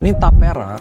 Ini Tapera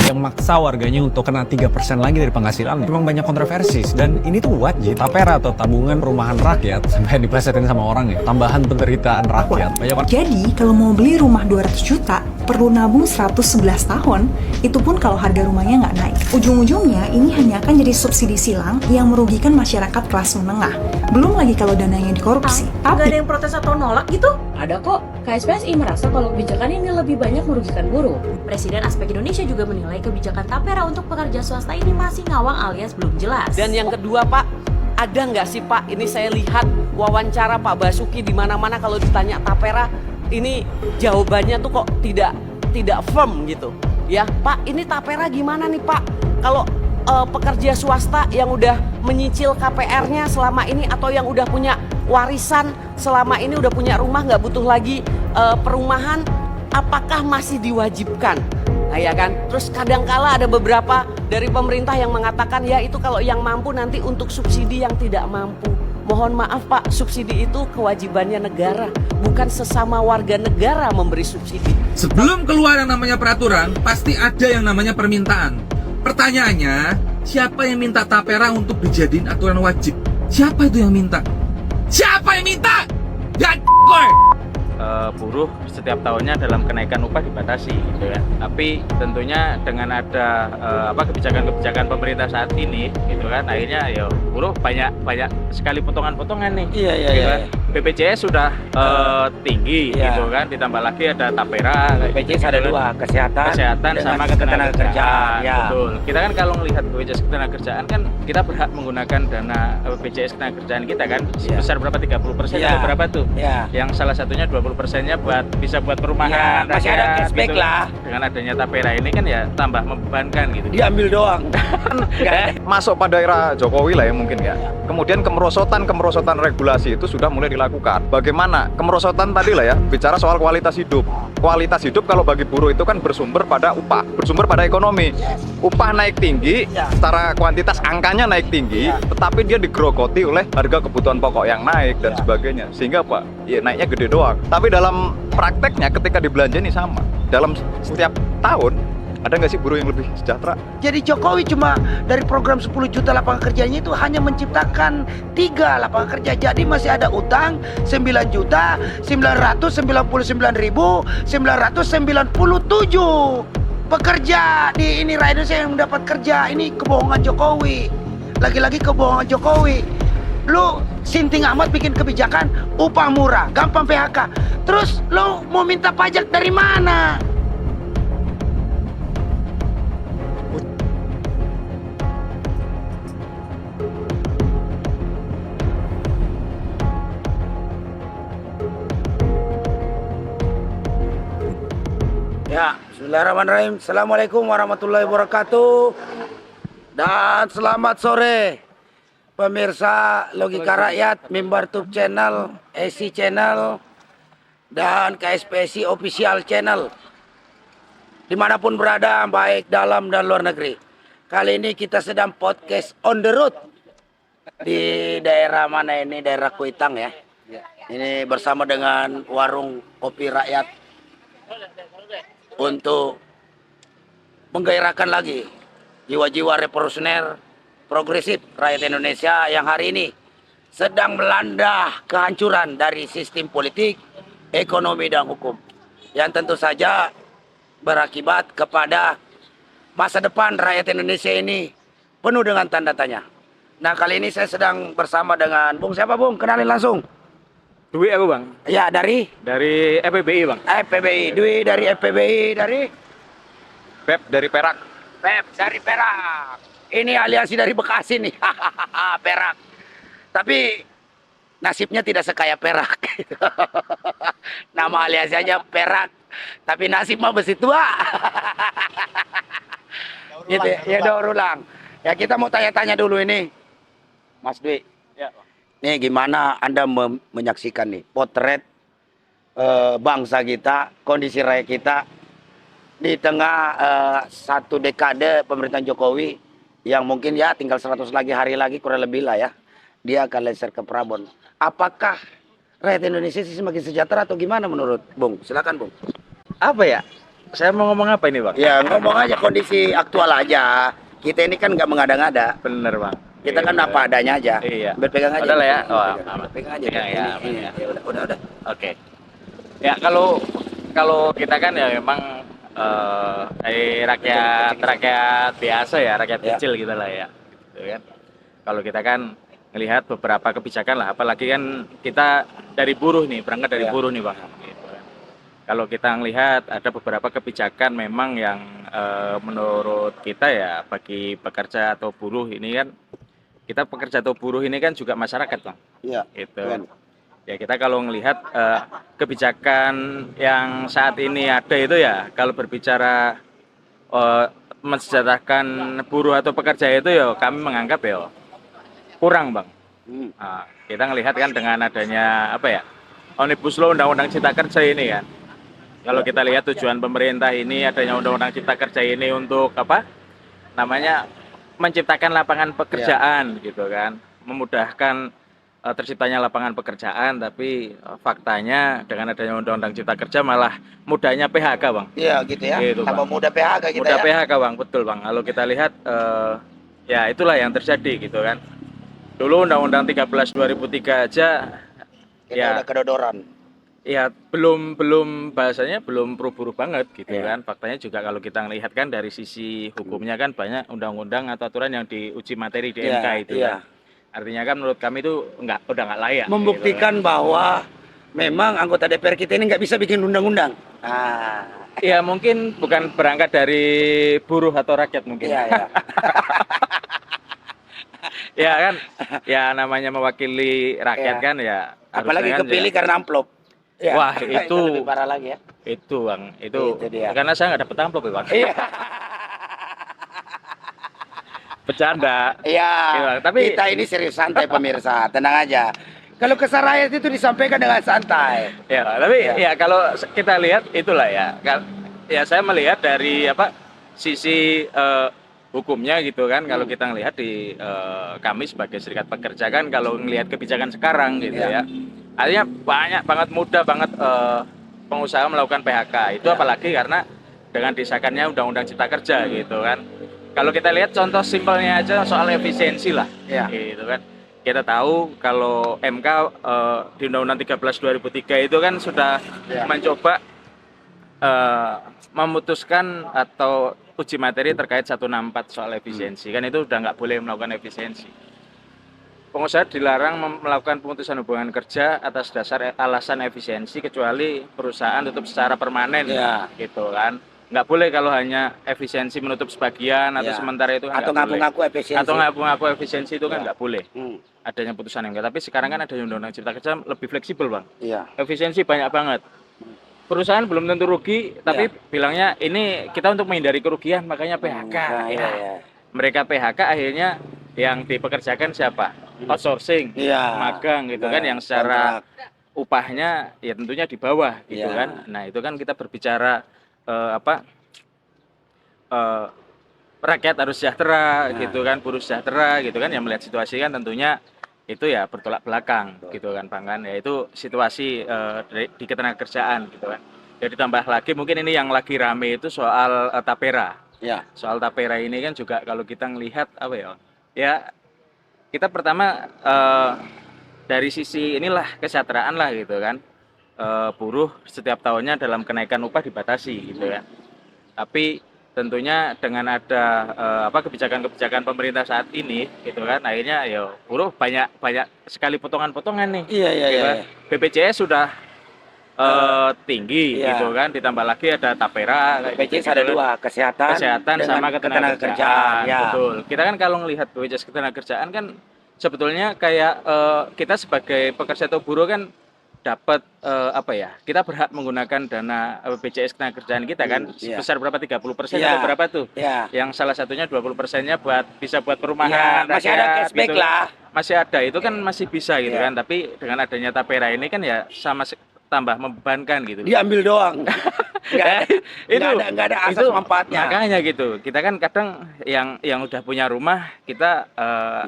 yang maksa warganya untuk kena 3% lagi dari penghasilannya. Memang banyak kontroversi dan ini tuh wajib. Tapera atau tabungan perumahan rakyat sampai diplesetin sama orang ya. Tambahan penderitaan rakyat. Jadi kalau mau beli rumah 200 juta perlu nabung 111 tahun. Itu pun kalau harga rumahnya nggak naik. Ujung-ujungnya ini hanya akan jadi subsidi silang yang merugikan masyarakat kelas menengah. Belum lagi kalau dananya dikorupsi. Nggak ada yang protes atau nolak gitu? Ada kok. KSPSI merasa kalau kebijakan ini lebih banyak merugikan buruh. Presiden Aspek Indonesia juga menilai kebijakan Tapera untuk pekerja swasta ini masih ngawang alias belum jelas. Dan yang kedua Pak, ada nggak sih Pak, ini saya lihat wawancara Pak Basuki di mana-mana kalau ditanya Tapera, ini jawabannya tuh kok tidak firm gitu. Ya Pak, ini Tapera gimana nih Pak? Kalau pekerja swasta yang udah menyicil KPR-nya selama ini atau yang udah punya warisan selama ini, udah punya rumah, nggak butuh lagi perumahan, apakah masih diwajibkan? Nah ya kan, terus kadangkala ada beberapa dari pemerintah yang mengatakan ya itu kalau yang mampu nanti untuk subsidi yang tidak mampu. Mohon maaf Pak, subsidi itu kewajibannya negara, bukan sesama warga negara memberi subsidi. Sebelum keluar yang namanya peraturan, pasti ada yang namanya permintaan. Pertanyaannya, siapa yang minta Tapera untuk dijadiin aturan wajib? Siapa itu yang minta? Siapa yang minta? Ya buruh setiap tahunnya dalam kenaikan upah dibatasi gitu ya. Tapi tentunya dengan ada kebijakan-kebijakan pemerintah saat ini gitu kan, akhirnya ya buruh banyak sekali potongan-potongan nih. Gitu kan. BPJS sudah tinggi gitu kan, ditambah lagi ada Tapera. BPJS ada dua, kesehatan sama ketenagakerjaan. Betul. Kita kan kalau melihat BPJS ketenagakerjaan kan kita berhak menggunakan dana BPJS ketenagakerjaan kita kan sebesar berapa, 30% atau berapa tuh? Yang salah satunya 20%-nya bisa buat perumahan. Masih ada cashback gitu. lah. Dengan adanya Tapera ini kan ya tambah membebankan gitu. Diambil doang. Masuk pada era Jokowi lah ya mungkin ya. Kemudian kemerosotan regulasi itu sudah mulai dilakukan. Bagaimana kemerosotan tadi lah ya, bicara soal kualitas hidup. Kualitas hidup kalau bagi buruh itu kan bersumber pada upah, bersumber pada ekonomi. Upah naik tinggi, secara kuantitas angkanya naik tinggi, tetapi dia digerogoti oleh harga kebutuhan pokok yang naik dan sebagainya. Sehingga apa? Ya naiknya gede doang. Tapi dalam prakteknya ketika dibelanjani sama. Dalam setiap tahun ada nggak sih buruh yang lebih sejahtera? Jadi Jokowi cuma dari program 10 juta lapangan kerjanya itu hanya menciptakan 3 lapangan kerja. Jadi masih ada utang 9 juta 999.997 pekerja di ini rakyat Indonesia yang mendapat kerja. Ini kebohongan Jokowi. Lagi-lagi kebohongan Jokowi. Lu sinting amat bikin kebijakan upah murah, gampang PHK. Terus lu mau minta pajak dari mana? Ya, bismillahirrahmanirrahim. Assalamualaikum warahmatullahi wabarakatuh. Dan selamat sore pemirsa Logika Rakyat, Mimbar Tube Channel, SC Channel, dan KSPSI Official Channel. Dimanapun berada, baik dalam dan luar negeri. Kali ini kita sedang podcast on the road. Di daerah mana ini? Daerah Kuitang ya. Ini bersama dengan warung kopi rakyat. Untuk menggairahkan lagi jiwa-jiwa revolusioner progresif rakyat Indonesia yang hari ini sedang melanda kehancuran dari sistem politik, ekonomi, dan hukum yang tentu saja berakibat kepada masa depan rakyat Indonesia ini penuh dengan tanda tanya. Nah, kali ini saya sedang bersama dengan Bung siapa Bung? Kenalin langsung. Dwi aku Bang. Ya, dari FPBI Bang. FPBI. Dwi dari FPBI, dari Pep dari Perak. Pep dari Perak. Ini aliansi dari Bekasi nih. Perak. Tapi nasibnya tidak sekaya Perak. Nama aliansinya Perak. Tapi nasib mah besi tua. Gitu ya, daur ulang. Ya, kita mau tanya-tanya dulu ini. Mas Dwi. Ya. Nih gimana Anda menyaksikan nih potret bangsa kita, kondisi rakyat kita di tengah satu dekade pemerintahan Jokowi yang mungkin ya tinggal 100 hari lagi kurang lebih lah ya. Dia akan lengser ke Prabon. Apakah rakyat Indonesia sih semakin sejahtera atau gimana menurut Bung? Silakan Bung. Apa ya? saya mau ngomong apa ini, Bang? Ya ngomong aja kondisi aktual aja. Kita ini kan nggak mengada-ngada. Bener, Bang. Kita kan Iya. apa adanya aja. Iya. Berpegang aja. Udah lah ya. Oh, Berpegang. aman. Berpegang aja. Pegang ya, Ini, aman ya. ya udah. Oke. Ya kalau kita kan ya memang rakyat biasa ya, rakyat Ya. kecil gitu lah ya. Gitu kan. Kalau kita kan melihat beberapa kebijakan lah, apalagi kan kita dari buruh nih, berangkat dari Ya. buruh nih, Bang. Gitu kan. Kalau kita melihat ada beberapa kebijakan memang yang menurut kita ya bagi pekerja atau buruh ini kan, kita pekerja atau buruh ini kan juga masyarakat, Bang. Iya. Gitu. Betul. Ya kita kalau melihat kebijakan yang saat ini ada itu ya, kalau berbicara mensejahterakan buruh atau pekerja itu ya kami menganggap ya kurang, Bang. Hmm. Nah, kita melihat kan dengan adanya apa ya, Omnibus Law Undang-Undang Cipta Kerja ini kan, kalau kita lihat tujuan pemerintah ini adanya Undang-Undang Cipta Kerja ini untuk apa namanya, menciptakan lapangan pekerjaan gitu kan, memudahkan terciptanya lapangan pekerjaan, tapi faktanya dengan adanya Undang-Undang Cipta Kerja malah mudahnya PHK, Bang. Iya gitu ya. Gitu, Tambah Bang. mudah PHK kita Mudah ya. PHK, Bang, betul, Bang. Kalau kita lihat ya itulah yang terjadi gitu kan. Dulu Undang-Undang 13 2003 aja Kita ya, udah kedodoran. ya belum bahasanya belum buru-buru banget gitu Iya. kan. Faktanya juga kalau kita melihat kan dari sisi hukumnya kan banyak undang-undang atau aturan yang diuji materi di Iya, MK itu iya. kan. Artinya kan menurut kami itu udah nggak layak. Membuktikan bahwa memang anggota DPR kita ini nggak bisa bikin undang-undang. Nah, gitu kan. Ya mungkin bukan berangkat dari buruh atau rakyat mungkin. iya ya. Ya kan, ya namanya mewakili rakyat Iya. kan ya. Apalagi harusnya kan kepilih karena amplop. Ya. Wah, itu lebih parah lagi ya. itu Bang, itu Itu dia. karena saya nggak dapet amplop ya, Bang. Iya. Bercanda. Iya. Iya, tapi- kita ini serius santai pemirsa, tenang aja. Kalau kesal rakyat itu disampaikan dengan santai. Ya, tapi Ya. ya kalau kita lihat itulah ya. Ya saya melihat dari apa sisi hukumnya gitu kan. Kalau kita ngelihat di kami sebagai serikat pekerja kan kalau ngelihat kebijakan sekarang gitu Ya. ya. Artinya banyak banget mudah banget pengusaha melakukan PHK. Itu Ya. apalagi karena dengan disahkannya Undang-Undang Cipta Kerja gitu kan. Kalau kita lihat contoh simpelnya aja soal efisiensi lah. Ya. Gitu kan. Kita tahu kalau MK di Undang-Undang 13 2003 itu kan sudah Ya. mencoba memutuskan atau uji materi terkait 164 soal efisiensi. Kan itu udah nggak boleh melakukan efisiensi. Pengusaha dilarang melakukan pemutusan hubungan kerja atas dasar alasan efisiensi kecuali perusahaan tutup secara permanen, Ya. gitu kan. Nggak boleh kalau hanya efisiensi menutup sebagian atau Ya. sementara itu kan Atau nggak boleh. ngaku-ngaku efisiensi. Atau ngaku-ngaku efisiensi itu kan Ya. nggak boleh. Adanya putusan MK. Tapi sekarang kan ada Undang-Undang Cipta Kerja lebih fleksibel, Bang. Iya. Efisiensi banyak banget. Perusahaan belum tentu rugi, tapi bilangnya ini kita untuk menghindari kerugian, makanya PHK. Nah, Ya. iya, iya. Mereka PHK akhirnya yang dipekerjakan siapa? Outsourcing, Iya. magang gitu kan, Nah, yang secara kontrak. upahnya ya tentunya di bawah gitu Iya. kan. Nah itu kan kita berbicara rakyat harus sejahtera Nah. gitu kan, buruh sejahtera gitu kan, yang melihat situasi kan tentunya itu ya bertolak belakang gitu kan, Bang kan. Ya itu situasi di ketenagakerjaan gitu kan. Jadi ditambah lagi mungkin ini yang lagi rame itu soal tapera. Iya. Soal tapera ini kan juga kalau kita ngelihat apa ya? Ya kita pertama dari sisi inilah kesejahteraan lah gitu kan. Buruh setiap tahunnya dalam kenaikan upah dibatasi gitu kan. Tapi tentunya dengan ada kebijakan-kebijakan pemerintah saat ini gitu kan, akhirnya ya buruh banyak sekali potongan-potongan nih. Iya, iya, gitu iya. kan. BPJS sudah tinggi Iya. gitu kan, ditambah lagi ada tapera kayak BPJS gitu ada kan. dua, kesehatan dengan sama ketenagakerjaan. Ya. Betul. Kita kan kalau melihat BPJS ketenagakerjaan kan sebetulnya kayak kita sebagai pekerja atau buruh kan dapat kita berhak menggunakan dana BPJS ketenagakerjaan kita kan Iya. sebesar berapa, 30% Iya. atau berapa tuh? Ya. Yang salah satunya 20%-nya bisa buat perumahan, Ya, masih ada rakyat, cashback gitu. lah. Masih ada, itu kan masih bisa gitu Iya. kan. Tapi dengan adanya tapera ini kan ya tambah membebankan gitu. Diambil doang. Nggak ada, Itu nggak ada asas manfaatnya. makanya gitu. Kita kan kadang yang udah punya rumah kita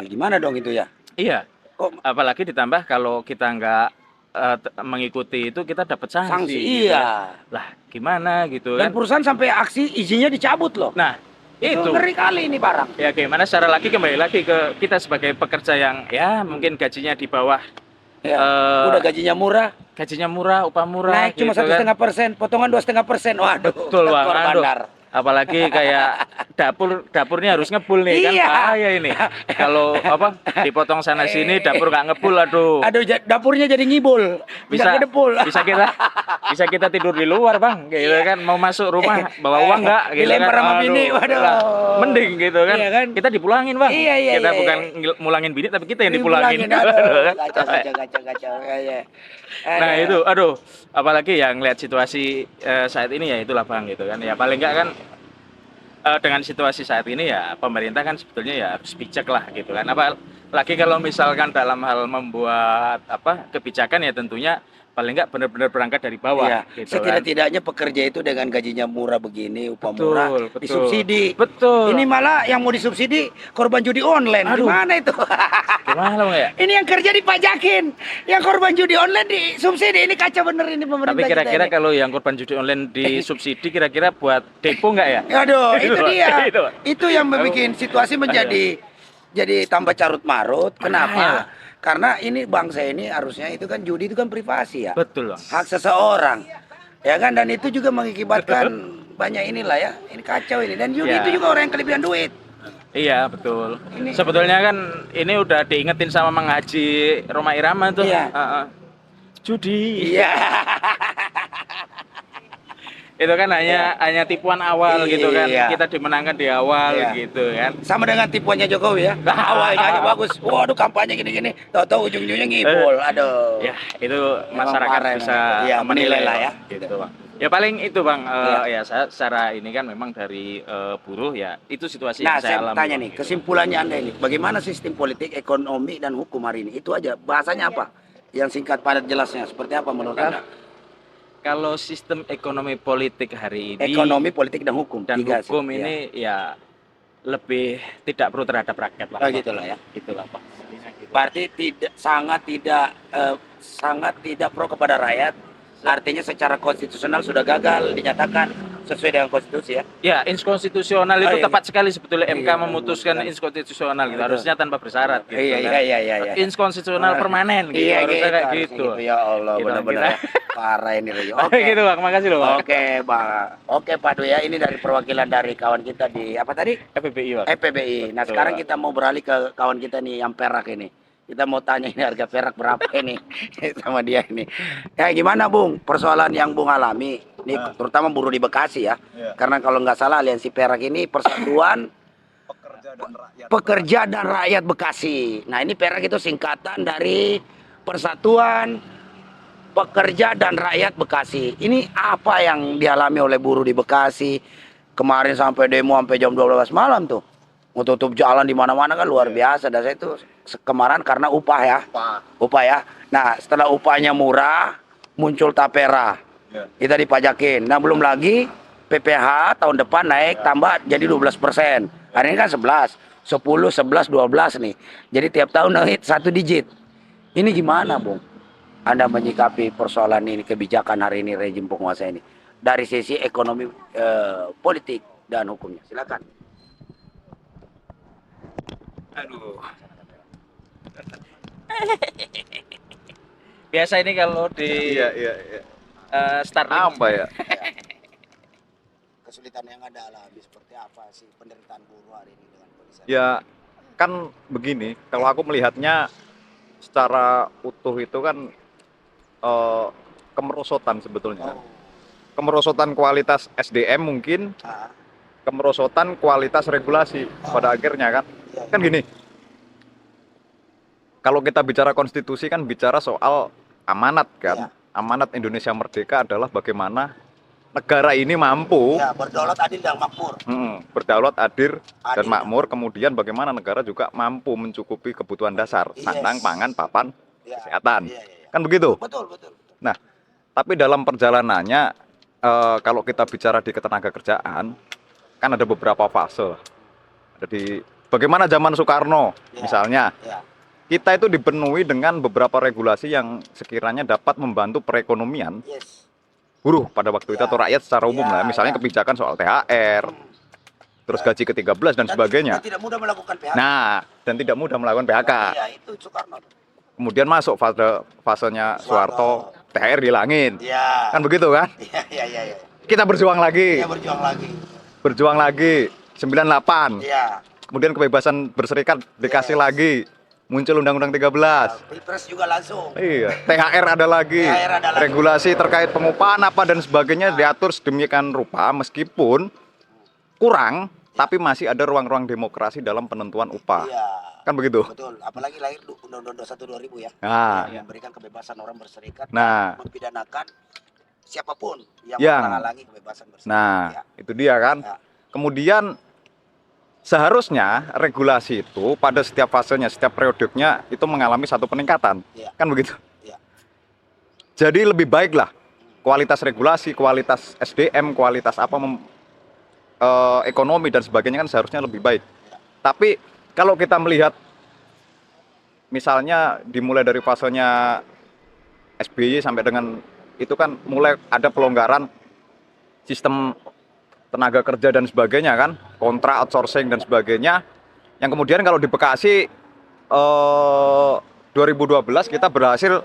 Gimana dong itu ya? iya. Kok Apalagi ditambah kalau kita nggak mengikuti itu kita dapat sanksi. Sanksi, gitu iya. kan. Lah gimana gitu Dan kan? perusahaan sampai aksi izinnya dicabut loh. Nah itu ngeri kali ini barang. ya gimana secara lagi kembali lagi ke kita sebagai pekerja yang ya mungkin gajinya di bawah, Ya, Eh, udah gajinya murah, upah murah, naik cuma gitu kan. 1,5%, potongan 2,5%. Waduh, Betul bang, skor aduh. bandar. Apalagi kayak dapurnya harus ngebul nih kan Iya. bahaya ini. Kalau apa dipotong sana sini dapur nggak ngebul, aduh. Aduh, dapurnya jadi ngibul, Bisa nggak ngedepul. bisa kita tidur di luar bang, gitu kan. Mau masuk rumah bawa uang nggak? Gitu Dilempar kan. sama Aduh, bini, waduh. lah, mending gitu kan. Iya kan? Kita dipulangin bang. Iya, iya, kita iya, bukan mulangin bini tapi kita yang dipulangin. Aduh, Kan? kacau. Iya. Nah itu, aduh, apalagi yang lihat situasi saat ini ya itulah bang gitu kan. Ya paling nggak kan dengan situasi saat ini ya pemerintah kan sebetulnya ya harus bijak lah gitu kan. Apalagi kalau misalkan dalam hal membuat kebijakan ya tentunya paling nggak benar-benar berangkat dari bawah. Iya, Gitu kan. setidak-tidaknya pekerja itu dengan gajinya murah begini, upah Betul, murah, betul. disubsidi. Betul. Ini malah yang mau disubsidi korban judi online. Aduh. Gimana itu? Gimana bang ya? Ini yang kerja dipajakin, yang korban judi online disubsidi. Ini kacau bener ini pemerintah. Tapi kira-kira kita ini. kalau yang korban judi online disubsidi kira-kira buat depo nggak ya? Aduh, itu Itu, dia. itu. Itu yang membuat situasi menjadi jadi tambah carut marut. Kenapa? Karena ini bangsa ini harusnya itu kan judi itu kan privasi ya. Betul bang. Hak seseorang. Ya kan, dan itu juga mengakibatkan banyak inilah ya. Ini kacau ini, dan judi Ya. itu juga orang yang kelebihan duit. Iya betul. Sebetulnya kan ini udah diingetin sama Mang Haji Roma Irama tuh. Iya. Judi. Iya. Itu kan hanya tipuan awal gitu kan. Iya. Kita dimenangkan di awal Iya. gitu kan. Sama dengan tipuannya Jokowi ya. Awalnya aja bagus. Waduh, kampanye gini-gini. Tahu-tahu ujung-ujungnya ngibul. Aduh. Ya, itu Memang masyarakat parah bisa emang. Iya, menilai lah ya. Gitu, Bang. Ya paling itu Bang, Iya. ya saya secara ini kan memang dari buruh ya itu situasi Nah, yang saya saya alami. tanya nih, kesimpulannya Anda ini, bagaimana sistem politik, ekonomi, dan hukum hari ini? Itu aja, bahasanya apa? Yang singkat padat jelasnya, seperti apa menurut Anda? Kalau sistem ekonomi politik hari ini Ekonomi, politik, dan hukum. dan Tiga sih. hukum Iya. ini ya lebih tidak pro terhadap rakyat lah. Oh, gitulah ya. Gitulah Pak. Intinya gitu. Berarti sangat tidak pro kepada rakyat. Artinya secara konstitusional sudah gagal dinyatakan sesuai dengan konstitusi ya. Ya, inkonstitusional itu Oh, iya, tepat sekali sebetulnya MK Iya, memutuskan betul. inkonstitusional gitu. Betul. Harusnya tanpa bersyarat gitu. Iya, kan. iya. Inkonstitusional permanen gitu. Iya, Harusnya kayak harusnya gitu. Ya Allah, Gitu, benar-benar kita- ya. Parah ini Rio. Oke Oke. gitu Bang, makasih loh Bang. Oke, Bang. Oke, Pak Dwi ya. Ini dari perwakilan dari kawan kita di apa tadi? FPBI Bang. FPBI. Nah, Betul, sekarang Pak. kita mau beralih ke kawan kita nih yang perak ini. Kita mau tanya ini harga perak berapa ini sama dia ini. Ya gimana Bung? Persoalan yang Bung alami, ini terutama buruh di Bekasi ya. Karena kalau nggak salah aliansi perak ini persatuan pekerja dan rakyat Bekasi. Nah ini perak itu singkatan dari Persatuan Pekerja dan Rakyat Bekasi. Ini apa yang dialami oleh buruh di Bekasi? Kemarin sampai demo sampai jam 12 malam tuh. Mau tutup jalan di mana-mana kan luar biasa. Dan saya itu kemarin karena upah ya. Upah ya. Nah setelah upahnya murah, muncul tapera. Kita dipajakin. Nah belum lagi PPH tahun depan naik tambah jadi 12%. Hari ini kan 11, 10, 11, 12 nih. Jadi tiap tahun naik 1 digit. Ini gimana Bung? Anda menyikapi persoalan ini, kebijakan hari ini rejim penguasa ini dari sisi ekonomi, politik dan hukumnya. Silakan. Aduh. Biasa ini kalau di Iya. Starlink Apa ya? Kesulitan yang ada alami seperti apa sih penderitaan buruh hari ini dengan kondisi? Ya kan begini, kalau aku melihatnya secara utuh itu kan kemerosotan sebetulnya. Kemerosotan kualitas SDM mungkin, kemerosotan kualitas regulasi pada akhirnya kan. Kan gini, kalau kita bicara konstitusi kan bicara soal amanat kan. Amanat Indonesia Merdeka adalah bagaimana negara ini mampu Ya, berdaulat adil dan makmur. berdaulat adil dan Adil. makmur, kemudian bagaimana negara juga mampu mencukupi kebutuhan dasar, sandang, pangan, papan, kesehatan. Kan begitu. Betul. Nah, tapi dalam perjalanannya kalau kita bicara di ketenaga kerjaan kan ada beberapa fase. Ada di bagaimana zaman Soekarno misalnya. Ya. kita itu dipenuhi dengan beberapa regulasi yang sekiranya dapat membantu perekonomian Yes. buruh pada waktu itu Ya. atau rakyat secara umum Ya, lah. Misalnya ya. kebijakan soal THR, terus gaji ke-13 dan sebagainya. Dan tidak mudah melakukan PHK. Nah, dan tidak mudah melakukan PHK. Iya, itu Soekarno. Kemudian masuk fasenya Soeharto, THR dihilangin. Iya. Kan begitu kan? Iya, iya, iya. Iya. Kita berjuang lagi. Dia berjuang lagi. Berjuang lagi. 98. Iya. Kemudian kebebasan berserikat dikasih Yes. lagi. Muncul Undang-Undang 13. Pilpres juga langsung. Iya, THR ada lagi. THR ada lagi. Regulasi terkait pengupahan apa dan sebagainya diatur sedemikian rupa meskipun kurang tapi masih ada ruang-ruang demokrasi dalam penentuan upah. Iya. Kan begitu? Betul. Apalagi lahir Undang-Undang 21 2000 ya. Nah. Yang memberikan kebebasan orang berserikat, Nah. mempidanakan siapapun yang Yang. menghalangi kebebasan berserikat. Nah, Ya. itu dia kan. Ya. Kemudian seharusnya regulasi itu pada setiap fasenya, setiap periodenya itu mengalami satu peningkatan. Ya. Kan begitu? Ya. Jadi lebih baik lah kualitas regulasi, kualitas SDM, kualitas ekonomi dan sebagainya kan seharusnya lebih baik. Tapi kalau kita melihat misalnya dimulai dari fasenya SBY sampai dengan itu kan mulai ada pelonggaran sistem tenaga kerja dan sebagainya kan, kontrak outsourcing dan sebagainya. Yang kemudian kalau di Bekasi 2012 kita berhasil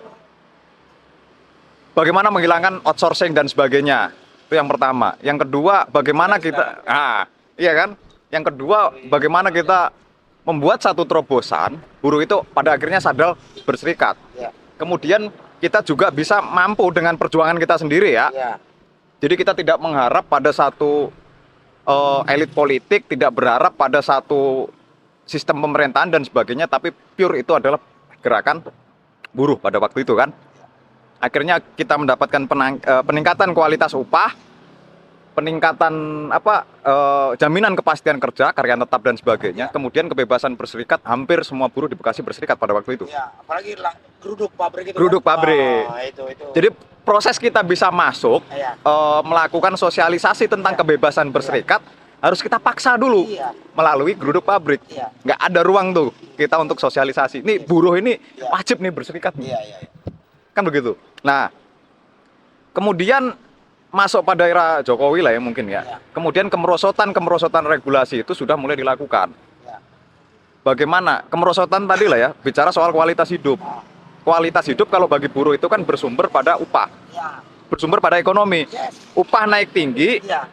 bagaimana menghilangkan outsourcing dan sebagainya. Itu yang pertama. Yang kedua, bagaimana kita iya kan? Yang kedua, bagaimana kita membuat satu terobosan buruh itu pada akhirnya sadar berserikat. Ya. Kemudian kita juga bisa mampu dengan perjuangan kita sendiri ya. Ya. Jadi kita tidak mengharap pada satu elit politik, tidak berharap pada satu sistem pemerintahan dan sebagainya, tapi pure itu adalah gerakan buruh pada waktu itu kan. Akhirnya kita mendapatkan peningkatan kualitas upah, peningkatan jaminan kepastian kerja, karya tetap dan sebagainya. Kemudian kebebasan berserikat, hampir semua buruh di Bekasi berserikat pada waktu itu. Ya, apalagi geruduk pabrik itu. Geruduk kan. pabrik. Wah, itu. Jadi proses kita bisa masuk, Iya. melakukan sosialisasi tentang kebebasan berserikat, harus kita paksa dulu Iya. melalui geruduk pabrik. Iya. Nggak ada ruang tuh kita untuk sosialisasi. Nih buruh ini Iya. wajib nih berserikat. Iya, iya. Kan begitu. Nah, kemudian masuk pada era Jokowi lah ya mungkin ya. Ya. Kemudian kemerosotan regulasi itu sudah mulai dilakukan. Ya. Bagaimana? Kemerosotan tadi lah ya, bicara soal kualitas hidup. Kualitas hidup kalau bagi buruh itu kan bersumber pada upah, Ya. bersumber pada ekonomi. Yes. Upah naik tinggi, Iya.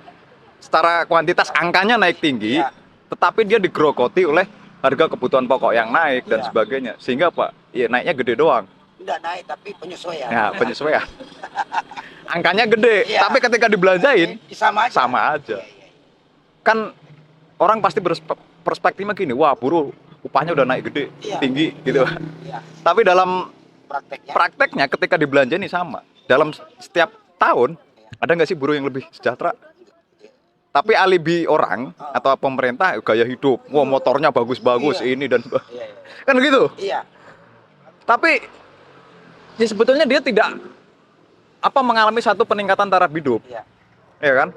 secara kuantitas angkanya naik tinggi, Ya. tetapi dia digerogoti oleh harga kebutuhan pokok yang naik dan Ya. sebagainya. Sehingga Pak, ya naiknya gede doang. Tidak naik tapi penyesuaian. Ya, penyesuaian. Angkanya gede, Iya. tapi ketika dibelanjain Sama aja. sama aja. Kan orang pasti perspektifnya gini, wah buruh upahnya udah naik gede, Iya. tinggi gitu. Iya. Tapi dalam Prakteknya. prakteknya ketika dibelanjain sama. Dalam setiap tahun ada nggak sih buruh yang lebih sejahtera? Tapi alibi orang atau pemerintah gaya hidup, wah motornya bagus-bagus Iya. ini dan Iya, iya. kan gitu. Iya. Tapi ya sebetulnya dia tidak mengalami satu peningkatan taraf hidup, Iya. ya kan?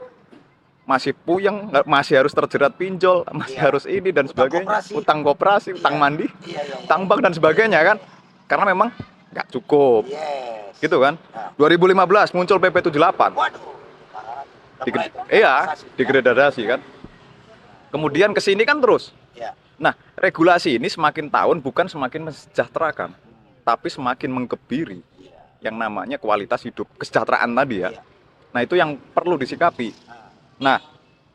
Masih puyeng, masih harus terjerat pinjol, masih Iya. harus ini dan Utang sebagainya, koperasi. utang koperasi, utang Iya. mandi, Iya, iya. utang bank dan sebagainya kan? Karena memang nggak cukup, Yes. gitu kan? Nah. 2015 muncul PP 78. Waduh. Iya, digradasi kan. Kemudian ke sini kan terus. Iya. Nah, regulasi ini semakin tahun bukan semakin mensejahterakan, tapi semakin mengkebiri yang namanya kualitas hidup, kesejahteraan tadi ya. Iya. Nah, itu yang perlu disikapi. Nah,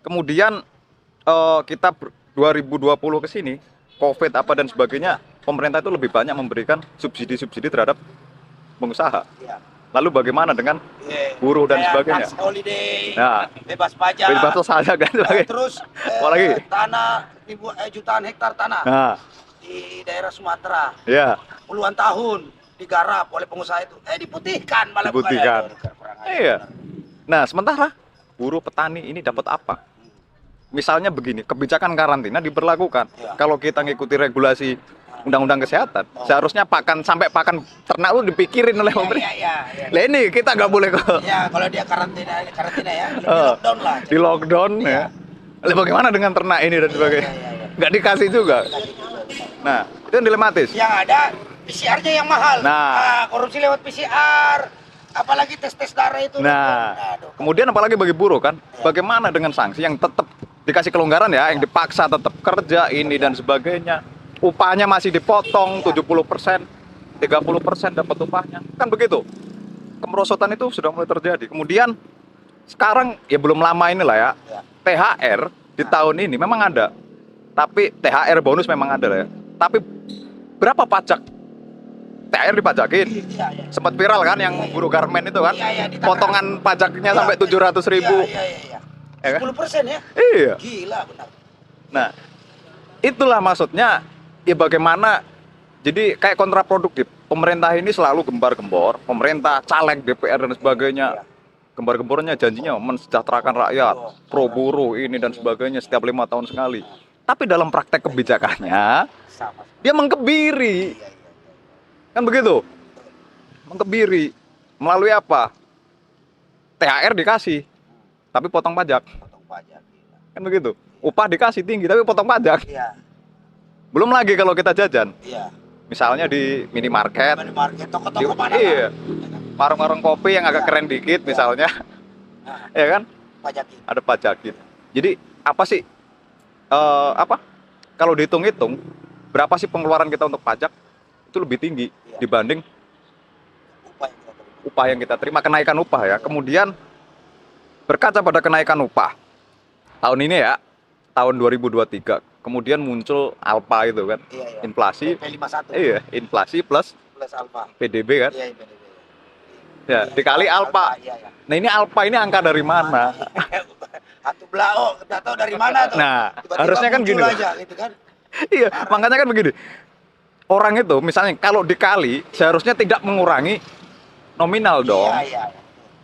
kemudian kita 2020 ke sini, Covid apa dan sebagainya, pemerintah itu lebih banyak memberikan subsidi-subsidi terhadap pengusaha. Iya. Lalu bagaimana dengan Iya. buruh dan Kayak sebagainya? tax holiday. Nah. Bebas pajak. Bebas saja kan sebagainya. Terus Apa lagi? tanah jutaan hektar tanah Nah, di daerah Sumatera ya, puluhan tahun digarap oleh pengusaha itu diputihkan malah Diputihkan. bukan. Kurang ajar. iya. Nah, sementara buruh petani ini dapat apa? Misalnya begini, kebijakan karantina diberlakukan. Ya. Kalau kita ngikuti regulasi Undang-Undang Kesehatan, seharusnya sampai pakan ternak lu dipikirin oleh pemerintah. Iya. Lah ini kita nggak boleh kok Ya, kalau dia karantina ya, di Oh. lockdown lah. di lockdown ya. Lah bagaimana dengan ternak ini dan sebagainya? Iya. Nggak dikasih juga. Nah, itu yang dilematis. Yang ada PCR-nya yang mahal. Nah. Korupsi lewat PCR. Apalagi tes darah itu. Nah, Aduh. kemudian apalagi bagi buruh kan, bagaimana dengan sanksi yang tetap dikasih kelonggaran ya, yang dipaksa tetap kerja ini dan sebagainya. Upahnya masih dipotong 70%, 30% dapat upahnya. Kan begitu. Kemerosotan itu sudah mulai terjadi. Kemudian sekarang ya belum lama inilah ya, THR di tahun ini memang ada. Tapi THR bonus memang ada ya. Tapi berapa pajak THR dipajakin? Sempat viral kan yang buruh garmen itu kan, potongan pajaknya sampai 700.000. Ya kan? 10% ya? Iya. Gila benar. Nah, itulah maksudnya ya bagaimana, jadi kayak kontraproduktif. Pemerintah ini selalu gembar-gembor, pemerintah, caleg, DPR dan sebagainya. Gembar-gembornya janjinya mensejahterakan rakyat, pro buruh ini dan sebagainya setiap 5 tahun sekali. Tapi dalam praktek kebijakannya, dia mengkebiri. Kan begitu? Mengkebiri. Melalui apa? THR dikasih, tapi potong pajak. Kan begitu? Upah dikasih tinggi, tapi potong pajak. Iya. Belum lagi kalau kita jajan. Iya. Misalnya di minimarket. Minimarket, toko-toko mana? Iya. Warung-warung kopi yang agak keren dikit misalnya. Ya kan? Pajakin. Ada pajakin. Jadi apa sih? Kalau dihitung-hitung berapa sih pengeluaran kita untuk pajak itu lebih tinggi dibanding upah yang kita terima, kenaikan upah ya. Kemudian berkaca pada kenaikan upah tahun ini ya, tahun 2023, kemudian muncul alfa itu kan, inflasi. P51. Iya, inflasi plus alfa. PDB kan. Iya, PDB. Ya, dikali alfa. Iya. Nah, ini alfa ini angka dari mana? Atau belao, nggak tahu dari mana tuh. Nah, Tiba-tiba harusnya kan muncul gini. aja, gitu kan. Iya, makanya kan begini. Orang itu misalnya kalau dikali seharusnya tidak mengurangi nominal dong. Iya.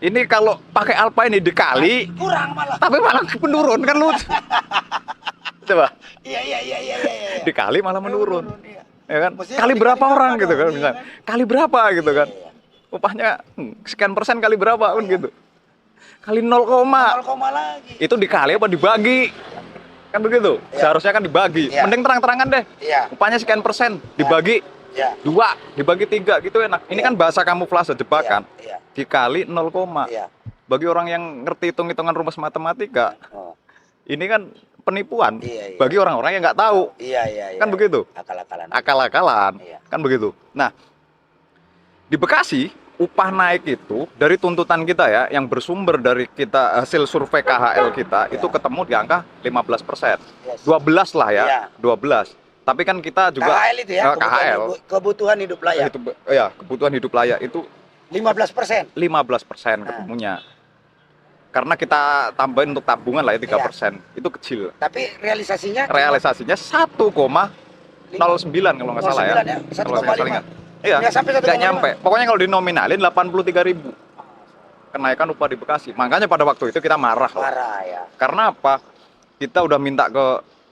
Ini kalau pakai alfa ini dikali Kurang malah. tapi malah menurun kan lucu. Coba. Iya. Dikali malah menurun. Iya. Ya kan? Maksudnya Kali berapa dikali orang berapa gitu kan dong, misalnya. iya kan? Kali berapa gitu kan. Iya. Upahnya sekian persen kali berapa kan gitu. Kali 0, 0, lagi. itu dikali apa dibagi? Kan begitu. Iya. Seharusnya kan dibagi. Iya. Mending terang-terangan deh. Iya. Upahnya sekian persen dibagi Iya. 2, dibagi 3 gitu enak. Ini Iya. kan bahasa kamuflase jebakan. Iya. Dikali 0, Iya. bagi orang yang ngerti hitung-hitungan rumus matematika, Oh. ini kan penipuan. Iya. Bagi orang-orang yang nggak tahu. Iya. Kan begitu. Akal-akalan. Akal-akalan. Iya. Kan begitu. Nah, di Bekasi upah naik itu dari tuntutan kita ya, yang bersumber dari kita hasil survei KHL kita itu ketemu di angka 15%. Yes. 12 lah ya, Iya. 12. Tapi kan kita juga KHL itu ya, KHL. kebutuhan hidup layak. Itu ya, kebutuhan hidup layak itu 15%. 15% ketemunya. Karena kita tambahin untuk tabungan lah ya 3%. Iya. Itu kecil. Tapi realisasinya Realisasinya 1,09 kalau nggak salah ya. 1,9 ya, Kalau saya nggak salah ingat. Iya, Nggak sampai 1,5. nggak nyampe. Pokoknya kalau dinominalin 83.000 kenaikan upah di Bekasi. Makanya pada waktu itu kita marah. Marah ya. Karena apa? Kita udah minta ke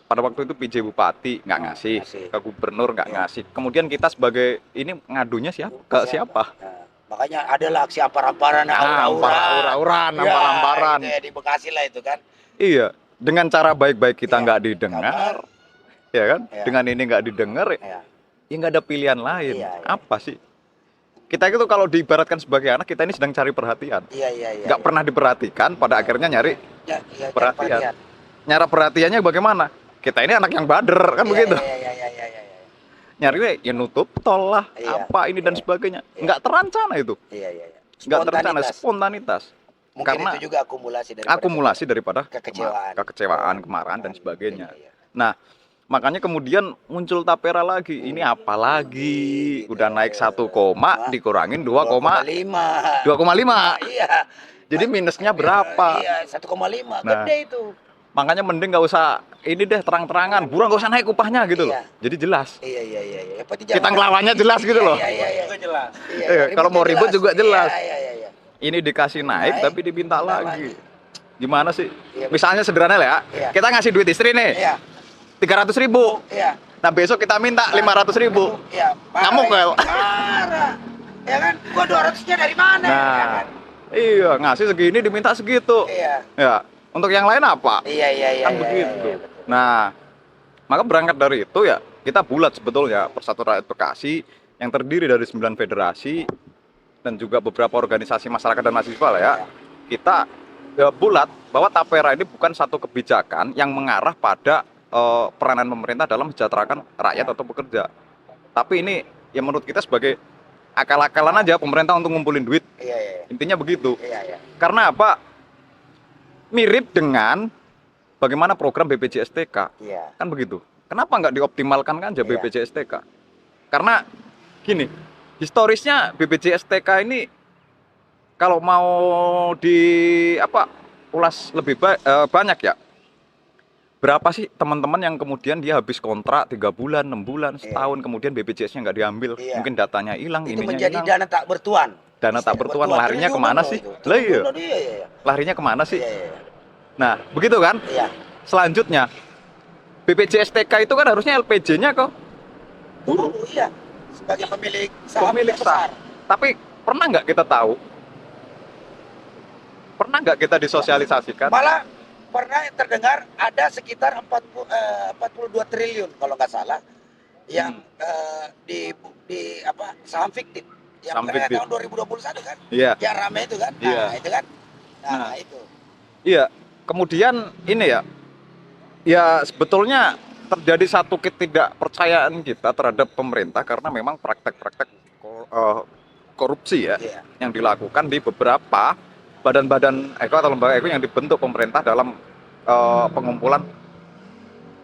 pada waktu itu PJ Bupati nggak ngasih, ngasih. ke Gubernur nggak Iya. ngasih. Kemudian kita sebagai ini ngadunya siapa? Ke siapa? Nah, makanya adalah aksi ampar-amparan, Nah, ampar-auran, Ya, ampar-amparan. gitu ya, di Bekasi lah itu kan. Iya, dengan cara baik-baik kita Iya, nggak didengar, ya kan? Iya. Dengan ini nggak didengar, Ya. ya nggak ada pilihan lain. Iya. Apa sih? Kita itu kalau diibaratkan sebagai anak, kita ini sedang cari perhatian. Iya. Nggak pernah diperhatikan, pada akhirnya nyari Ya, perhatian. Nyara perhatiannya bagaimana? Kita ini anak yang bader, kan begitu? Iya. Nyari ya nutup tol lah, Iya. apa ini dan sebagainya. Iya. Nggak terencana itu. Iya. Nggak terencana, spontanitas. Mungkin Karena itu juga akumulasi daripada kekecewaan, kemarahan dan sebagainya. Nah, makanya kemudian muncul tapera lagi. Ini apa lagi? Udah naik 1, dikurangin 2,5. 2,5. Iya. Jadi minusnya berapa? Iya, 1,5. Nah. Gede itu. Makanya mending nggak usah ini deh terang-terangan. Buruh nggak usah naik upahnya gitu loh. Iya. jadi jelas. Iya. Kita ngelawannya jelas gitu loh. Iya. Kalau mau ribut juga jelas. Iya. Ini dikasih naik tapi diminta lagi. Gimana sih? Iya, Misalnya sederhana ya, Iya. kita ngasih duit istri nih, Iya. 300.000. Iya. Nah besok kita minta 500.000. Iya. Ngamuk nggak? Marah. Ya kan? Gua 200-nya dari mana? Ya Nah, kan? iya ngasih segini diminta segitu. Iya. Ya, untuk yang lain apa? Iya. Kan begitu. Nah, maka berangkat dari itu ya, kita bulat sebetulnya Persatuan Rakyat Bekasi yang terdiri dari 9 federasi dan juga beberapa organisasi masyarakat dan mahasiswa lah ya. Kita bulat bahwa tapera ini bukan satu kebijakan yang mengarah pada peranan pemerintah dalam mensejahterakan rakyat atau pekerja. Tapi ini ya menurut kita sebagai akal-akalan aja pemerintah untuk ngumpulin duit. Intinya begitu. Karena apa? Mirip dengan bagaimana program BPJS-TK. Kan begitu. Kenapa nggak dioptimalkan kan aja BPJS-TK? Karena gini, historisnya BPJS-TK ini kalau mau ulas lebih banyak ya. Berapa sih teman-teman yang kemudian dia habis kontrak 3 bulan, 6 bulan, setahun kemudian BPJS-nya nggak diambil. Mungkin datanya hilang, Itu ininya menjadi hilang. dana tak bertuan. Dana tak bertuan larinya kemana sih? Lah iya. Larinya kemana sih? Nah, begitu kan? Selanjutnya BPJS-TK itu kan harusnya LPJ-nya kok Guru, sebagai pemilik pemilik besar. saham. Tapi pernah nggak kita tahu? Pernah nggak kita disosialisasikan? Malah pernah terdengar ada sekitar 42 triliun kalau nggak salah yang di saham fiktif yang Saham pada fiktif. tahun 2021 kan? Iya. Yang ramai itu kan? Iya. Nah, itu kan? Nah, Nah. itu. Iya. Kemudian ini ya sebetulnya terjadi satu ketidakpercayaan kita terhadap pemerintah karena memang praktek-praktek korupsi ya yang dilakukan di beberapa badan-badan eko atau lembaga eko yang dibentuk pemerintah dalam pengumpulan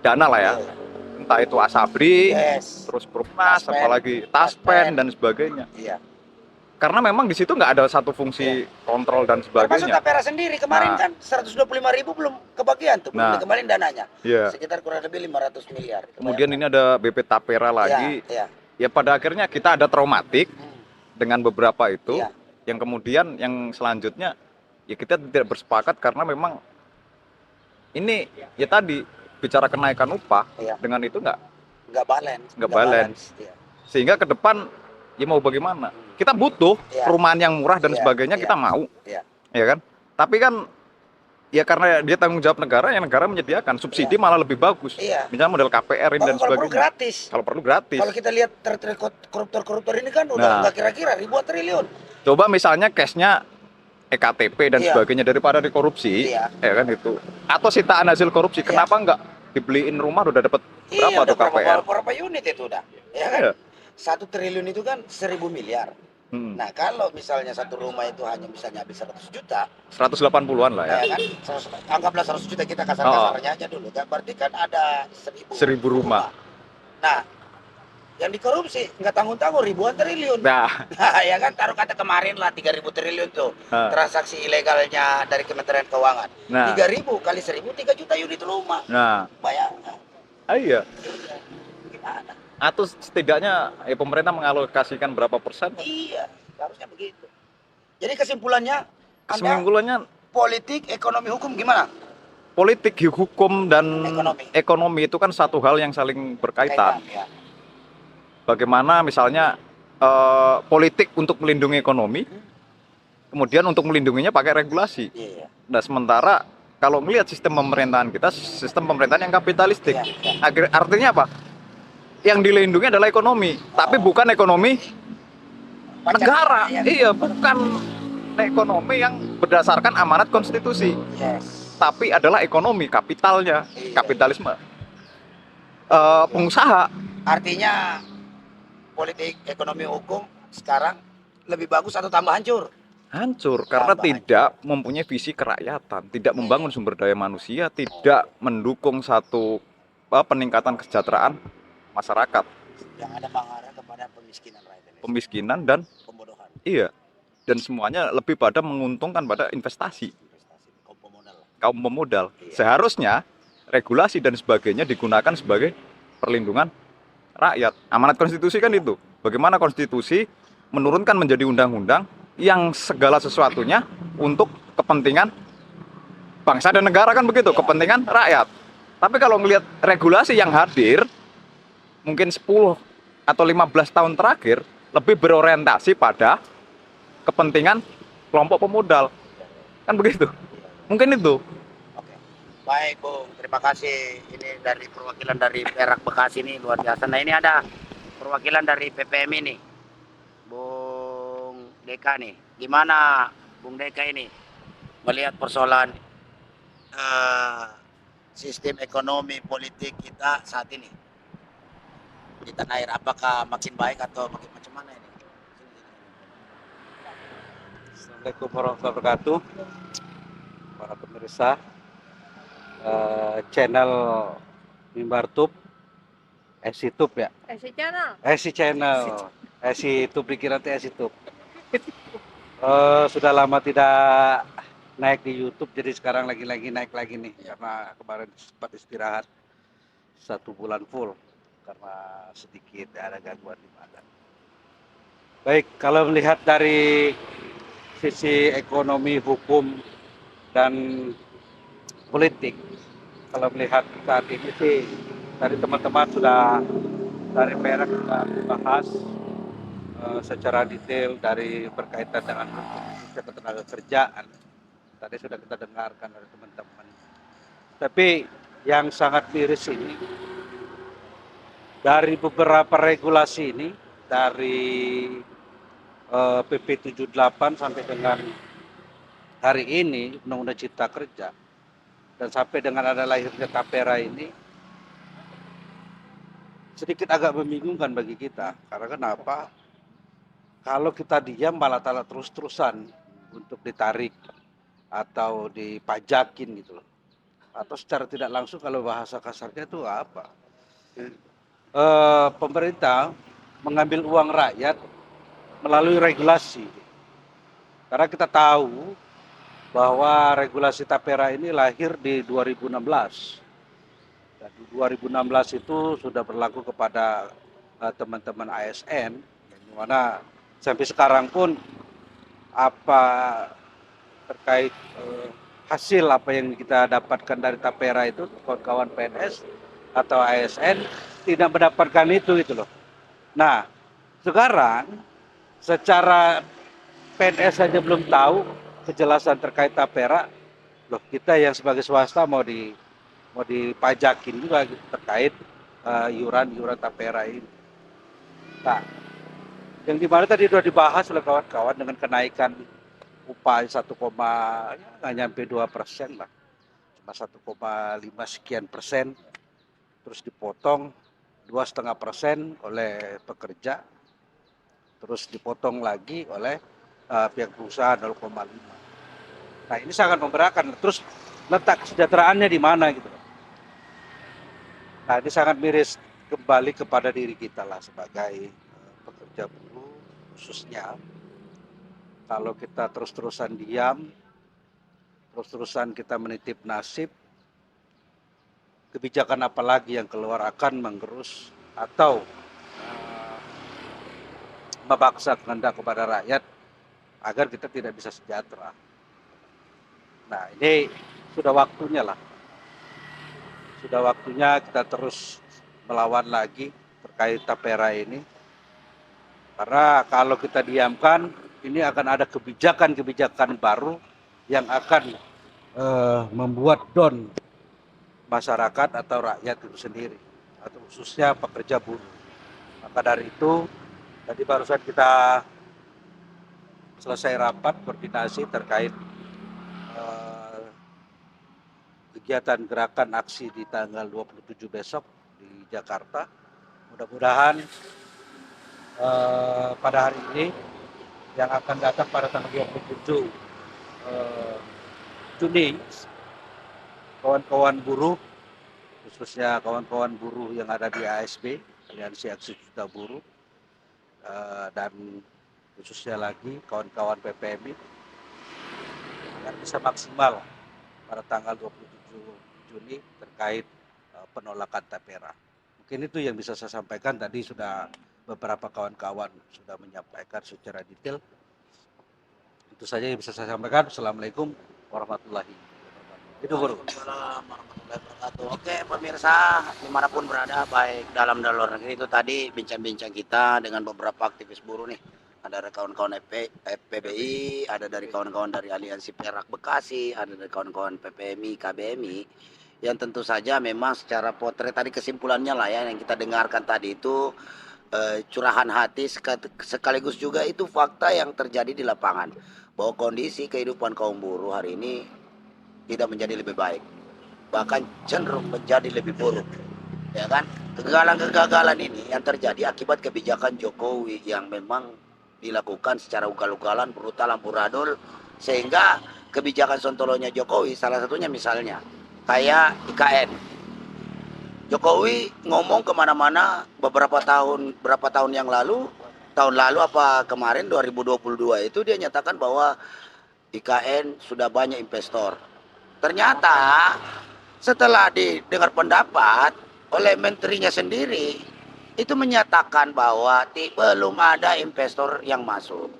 dana lah ya. Entah itu Asabri, terus Perumnas, Taspen, apalagi Taspen dan sebagainya. Iya. Karena memang di situ nggak ada satu fungsi kontrol dan Termasuk sebagainya. Tapera sendiri kemarin Nah. kan 125.000 belum kebagian tuh, belum Nah. dikembaliin dananya. Iya. Sekitar kurang lebih 500 miliar. Kemudian ini ada BP Tapera lagi. Iya. Ya pada akhirnya kita ada traumatik dengan beberapa itu. Iya. Yang kemudian yang selanjutnya ya kita tidak bersepakat karena memang ini ya tadi bicara kenaikan upah dengan itu nggak balance. nggak balance. Iya. Sehingga ke depan ya mau bagaimana? Kita butuh perumahan yang murah dan sebagainya, kita mau. Iya. Ya kan? Tapi kan ya karena dia tanggung jawab negara, ya negara menyediakan subsidi malah lebih bagus. Iya. Misalnya model KPR ini dan Kalau perlu sebagainya. gratis. Kalau perlu gratis. Kalau kita lihat koruptor-koruptor ini kan udah Nah. nggak kira-kira ribuan triliun. Coba misalnya cashnya EKTP dan Iya. sebagainya daripada dikorupsi, Iya. ya kan itu. Atau sitaan hasil korupsi, kenapa nggak dibeliin rumah udah dapat berapa Iya, udah tuh KPR? berapa unit itu udah. Ya kan? Iya. 1 triliun itu kan 1.000 miliar. Hmm. Nah, kalau misalnya satu rumah itu hanya misalnya habis 100 juta, 180-an lah ya. ya kan? Anggaplah 100 juta kita kasar-kasarnya aja dulu kan. Berarti kan ada 1.000 rumah. Nah, yang dikorupsi nggak tanggung-tanggung ribuan triliun. Nah, Nah, ya kan taruh kata kemarin lah 3.000 triliun tuh Nah. transaksi ilegalnya dari Kementerian Keuangan. Nah. 3.000 kali 1.000 3 juta unit rumah. nah, Bayangkan. iya. Gimana? Atau setidaknya ya pemerintah mengalokasikan berapa persen? Iya, harusnya begitu. Jadi kesimpulannya, Anda Kesimpulannya politik, ekonomi, hukum gimana? politik, hukum dan Ekonomi. ekonomi itu kan satu hal yang saling berkaitan. Ya. Bagaimana misalnya politik untuk melindungi ekonomi, kemudian untuk melindunginya pakai regulasi. Iya. Nah sementara kalau melihat sistem pemerintahan kita, sistem pemerintahan yang kapitalistik, artinya apa? Yang dilindungi adalah ekonomi, tapi bukan ekonomi negara. Iya, bukan ekonomi yang berdasarkan amanat konstitusi, Yes. tapi adalah ekonomi kapitalnya, kapitalisme pengusaha. Artinya politik, ekonomi, hukum sekarang lebih bagus atau tambah hancur? Hancur karena Tambah tidak mempunyai visi kerakyatan, tidak membangun sumber daya manusia, tidak mendukung satu peningkatan kesejahteraan masyarakat, Yang ada mengarah kepada pemiskinan rakyat Indonesia. pemiskinan dan Pembodohan. iya, dan semuanya lebih pada menguntungkan pada investasi Investasi, kaum pemodal. Iya. Seharusnya regulasi dan sebagainya digunakan sebagai perlindungan rakyat. Amanat konstitusi kan itu. Bagaimana konstitusi menurunkan menjadi undang-undang yang segala sesuatunya untuk kepentingan bangsa dan negara kan begitu, kepentingan rakyat. Tapi kalau melihat regulasi yang hadir mungkin 10 atau 15 tahun terakhir lebih berorientasi pada kepentingan kelompok pemodal. Kan begitu. Mungkin itu. Baik, Bung. Terima kasih. Ini dari perwakilan dari Perak Bekasi ini luar biasa. Nah, ini ada perwakilan dari PPMI nih. Bung Deka nih. Gimana Bung Deka ini melihat persoalan sistem ekonomi politik kita saat ini di tanah air? Apakah makin baik atau makin macam mana ini? Assalamualaikum warahmatullahi wabarakatuh, para pemirsa channel Mimbartub, Esitub ya, Esi Channel, Esitub dikira teh Esitub. Sudah lama tidak naik di YouTube, jadi sekarang lagi naik lagi nih, karena kemarin sempat istirahat 1 bulan full karena sedikit ada gangguan di badan. Baik, kalau melihat dari sisi ekonomi, hukum, dan politik, kalau melihat saat ini sih dari teman-teman sudah dari Perak sudah dibahas secara detail dari berkaitan dengan ketenaga kerjaan. Tadi sudah kita dengarkan dari teman-teman. Tapi yang sangat miris ini dari beberapa regulasi ini, dari PP 78 sampai dengan hari ini Undang-Undang Cipta Kerja, dan sampai dengan ada lahirnya Tapera ini sedikit agak membingungkan bagi kita. Karena kenapa? Kalau kita diam malah terus-terusan untuk ditarik atau dipajakin gitu loh. Atau secara tidak langsung kalau bahasa kasarnya itu apa? Pemerintah mengambil uang rakyat melalui regulasi. Karena kita tahu bahwa regulasi Tapera ini lahir di 2016. Dan di 2016 itu sudah berlaku kepada teman-teman ASN, yang dimana sampai sekarang pun apa terkait hasil apa yang kita dapatkan dari Tapera itu, kawan-kawan PNS atau ASN tidak mendapatkan itu gitu loh. Nah, sekarang secara PNS saja belum tahu kejelasan terkait Tapera, loh kita yang sebagai swasta mau dipajakin juga gitu, terkait iuran Tapera ini. Nah, yang dimana tadi sudah dibahas oleh kawan-kawan dengan kenaikan upah 1, nggak nyampe 2% lah, cuma 1,5 sekian persen, terus dipotong 2,5% oleh pekerja, terus dipotong lagi oleh pihak perusahaan 0,5. Nah, ini sangat memberatkan. Terus letak kesejahteraannya di mana gitu. Nah, ini sangat miris kembali kepada diri kita lah sebagai pekerja buruh khususnya. Kalau kita terus-terusan diam, terus-terusan kita menitip nasib, kebijakan apa lagi yang keluar akan menggerus atau memaksa kehendak kepada rakyat agar kita tidak bisa sejahtera. Nah, ini sudah waktunya lah. Sudah waktunya kita terus melawan lagi terkait Tapera ini. Karena kalau kita diamkan, ini akan ada kebijakan-kebijakan baru yang akan membuat down masyarakat atau rakyat itu sendiri, atau khususnya pekerja buruh. Maka dari itu, tadi barusan kita selesai rapat koordinasi terkait kegiatan gerakan aksi di tanggal 27 besok di Jakarta. Mudah-mudahan pada hari ini yang akan datang pada tanggal 27 Juni, kawan-kawan buruh, khususnya kawan-kawan buruh yang ada di ASB, Aliansi Aksi Juta Buruh, dan khususnya lagi kawan-kawan PPMI, agar bisa maksimal pada tanggal 27 Juni terkait penolakan Tapera. Mungkin itu yang bisa saya sampaikan. Tadi sudah beberapa kawan-kawan sudah menyampaikan secara detail. Itu saja yang bisa saya sampaikan. Assalamualaikum warahmatullahi wabarakatuh. Itu Guru. Waalaikumsalam warahmatullahi wabarakatuh. Oke pemirsa, dimanapun berada, baik dalam dan luar negeri, itu tadi bincang-bincang kita dengan beberapa aktivis buruh nih. Ada dari kawan-kawan FPBI, ada dari kawan-kawan dari Aliansi Perak Bekasi, ada dari kawan-kawan PPMI, KBMI. yang tentu saja memang secara potret tadi kesimpulannya lah ya yang kita dengarkan tadi itu curahan hati sekaligus juga itu fakta yang terjadi di lapangan bahwa kondisi kehidupan kaum buruh hari ini tidak menjadi lebih baik, bahkan cenderung menjadi lebih buruk, ya kan? Kegagalan-kegagalan ini yang terjadi akibat kebijakan Jokowi yang memang dilakukan secara ugal-ugalan, brutal, amburadul, sehingga kebijakan sontolonya Jokowi salah satunya misalnya kayak IKN. Jokowi ngomong kemana-mana berapa tahun yang lalu, tahun lalu apa kemarin 2022 itu dia nyatakan bahwa IKN sudah banyak investor. Ternyata setelah didengar pendapat oleh menterinya sendiri itu menyatakan bahwa belum ada investor yang masuk.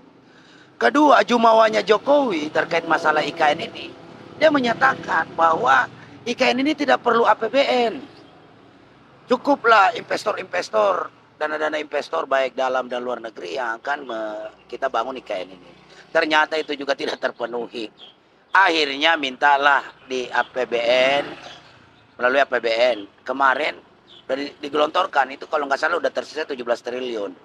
Kedua, jumawanya Jokowi terkait masalah IKN ini, dia menyatakan bahwa IKN ini tidak perlu APBN. Cukuplah investor-investor, dana-dana investor baik dalam dan luar negeri yang akan kita bangun IKN ini. Ternyata itu juga tidak terpenuhi. Akhirnya mintalah di APBN, melalui APBN. Kemarin digelontorkan itu kalau nggak salah udah tersisa 17 triliun.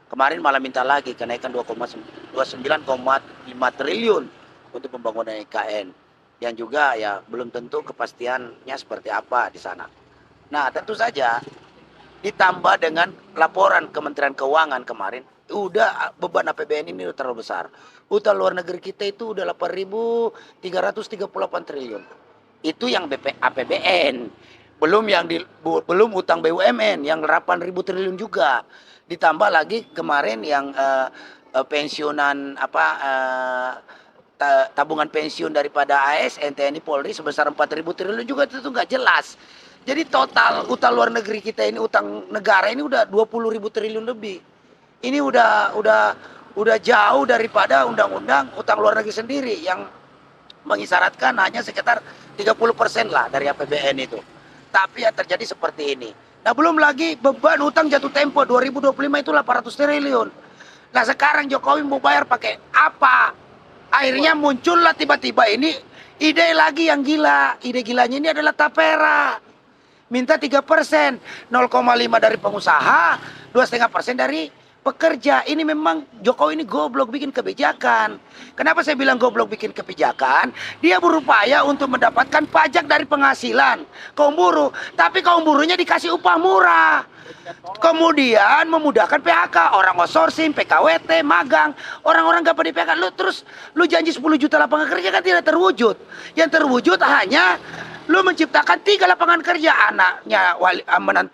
Kemarin malah minta lagi kenaikan 29,5 triliun untuk pembangunan IKN. Yang juga ya belum tentu kepastiannya seperti apa di sana. Nah tentu saja ditambah dengan laporan Kementerian Keuangan kemarin, udah beban APBN ini udah terlalu besar. Utang luar negeri kita itu udah 8.338 triliun. Itu yang APBN. Belum utang BUMN yang 8.000 triliun juga. Ditambah lagi kemarin yang pensiunan tabungan pensiun daripada ASN, TNI, Polri sebesar 4.000 triliun juga itu nggak jelas. Jadi total utang luar negeri kita ini, utang negara ini udah 20.000 triliun lebih. Ini udah jauh daripada undang-undang utang luar negeri sendiri yang mengisyaratkan hanya sekitar 30% lah dari APBN itu. Tapi yang terjadi seperti ini. Nah belum lagi beban utang jatuh tempo 2025 itu 800 triliun. Nah sekarang Jokowi mau bayar pakai apa? Akhirnya muncullah tiba-tiba ini ide lagi yang gila. Ide gilanya ini adalah tapera. Minta 3%, 0,5 dari pengusaha, 2,5% dari pekerja. Ini memang Jokowi ini goblok bikin kebijakan. Kenapa saya bilang goblok bikin kebijakan? Dia berupaya untuk mendapatkan pajak dari penghasilan kaum buruh, tapi kaum buruhnya dikasih upah murah. Kemudian memudahkan PHK, orang outsourcing, PKWT, magang, orang-orang gak pada PHK. Lu janji 10 juta lapangan kerja kan tidak terwujud. Yang terwujud hanya lu menciptakan 3 lapangan kerja,